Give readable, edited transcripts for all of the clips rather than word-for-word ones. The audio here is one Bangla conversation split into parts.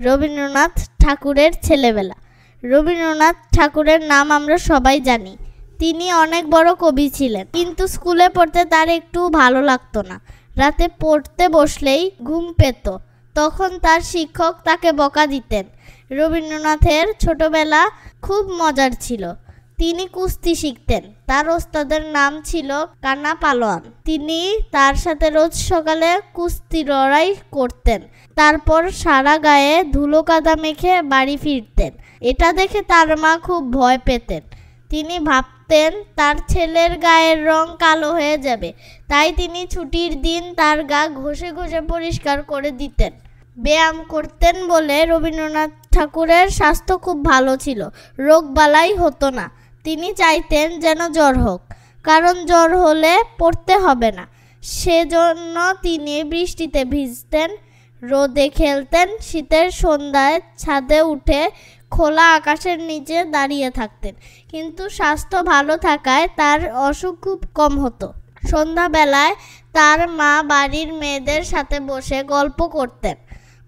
রবীন্দ্রনাথ ঠাকুরের ছেলেবেলা। রবীন্দ্রনাথ ঠাকুরের নাম আমরা সবাই জানি। তিনি অনেক বড় কবি ছিলেন, কিন্তু স্কুলে পড়তে তার একটু ভালো লাগতো না। রাতে পড়তে বসলেই ঘুম পেত। তখন তার শিক্ষক তাকে বকা দিতেন। রবীন্দ্রনাথের ছোটবেলা খুব মজার ছিল। তিনি কুস্তি শিখতেন। তার ওস্তাদের নাম ছিল কানা পালোয়ান। তিনি তার সাথে রোজ সকালে কুস্তি লড়াই করতেন। তারপর সারা গায়ে ধুলো কাদা মেখে বাড়ি ফিরতেন। এটা দেখে তার মা খুব ভয় পেতেন। তিনি ভাবতেন তার ছেলের গায়ের রং কালো হয়ে যাবে, তাই তিনি ছুটির দিন তার গা ঘষে ঘষে পরিষ্কার করে দিতেন। ব্যায়াম করতেন বলে রবীন্দ্রনাথ ঠাকুরের স্বাস্থ্য খুব ভালো ছিল, রোগবালাই হতো না। তিনি চাইতেন যেন জ্বর হোক, কারণ জ্বর হলে পড়তে হবে না। সেজন্য তিনি বৃষ্টিতে ভিজতেন, রোদে খেলতেন, শীতের সন্ধ্যায় ছাদে উঠে খোলা আকাশের নিচে দাঁড়িয়ে থাকতেন। কিন্তু স্বাস্থ্য ভালো থাকায় তার অসুখ খুব কম হতো। সন্ধ্যাবেলায় তার মা বাড়ির মেয়েদের সাথে বসে গল্প করতেন।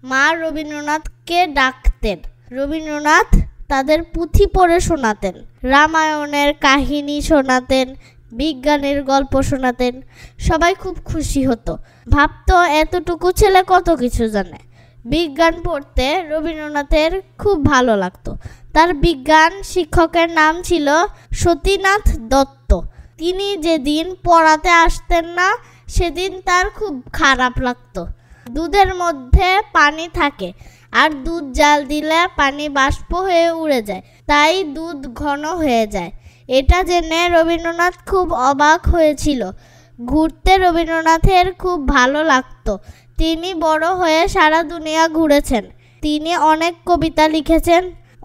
মা রবীন্দ্রনাথকে ডাকতেন। রবীন্দ্রনাথ তাদের পুঁথি পড়ে শোনাতেন, রামায়ণের কাহিনী শোনাতেন, বিজ্ঞানের গল্প শোনাতেন। সবাই খুব খুশি হতো, ভাবতো এতটুকু ছেলে কত কিছু জানে। বিজ্ঞান পড়তে রবীন্দ্রনাথের খুব ভালো লাগতো। তার বিজ্ঞান শিক্ষকের নাম ছিল সতীনাথ দত্ত। তিনি যেদিন পড়াতে আসতেন না, সেদিন তার খুব খারাপ লাগতো। দুধের মধ্যে পানি থাকে, আর দুধ জাল দিলে পানি বাষ্প হয়ে উড়ে যায়, তাই দুধ ঘন হয়ে যায়। এটা জেনে রবীন্দ্রনাথ খুব অবাক হয়েছিল। ঘুরতে রবীন্দ্রনাথের খুব ভালো লাগতো। তিনি বড় হয়ে সারা দুনিয়া ঘুরেছেন। তিনি অনেক কবিতা লিখেছেন,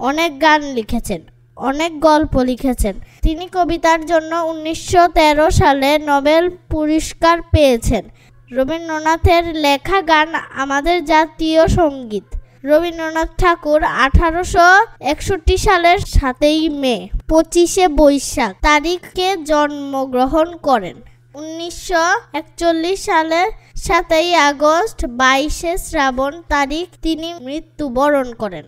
অনেক গান লিখেছেন, অনেক গল্প লিখেছেন। তিনি কবিতার জন্য 1913 সালে নোবেল পুরস্কার পেয়েছেন। রবীন্দ্রনাথের লেখা গান আমাদের জাতীয় সঙ্গীত। রবীন্দ্রনাথ ঠাকুর 1861 সালের 7 মে 25 বৈশাখ তারিখে জন্মগ্রহণ করেন। 1941 সালের 7 আগস্ট 22 শ্রাবণ তারিখ তিনি মৃত্যুবরণ করেন।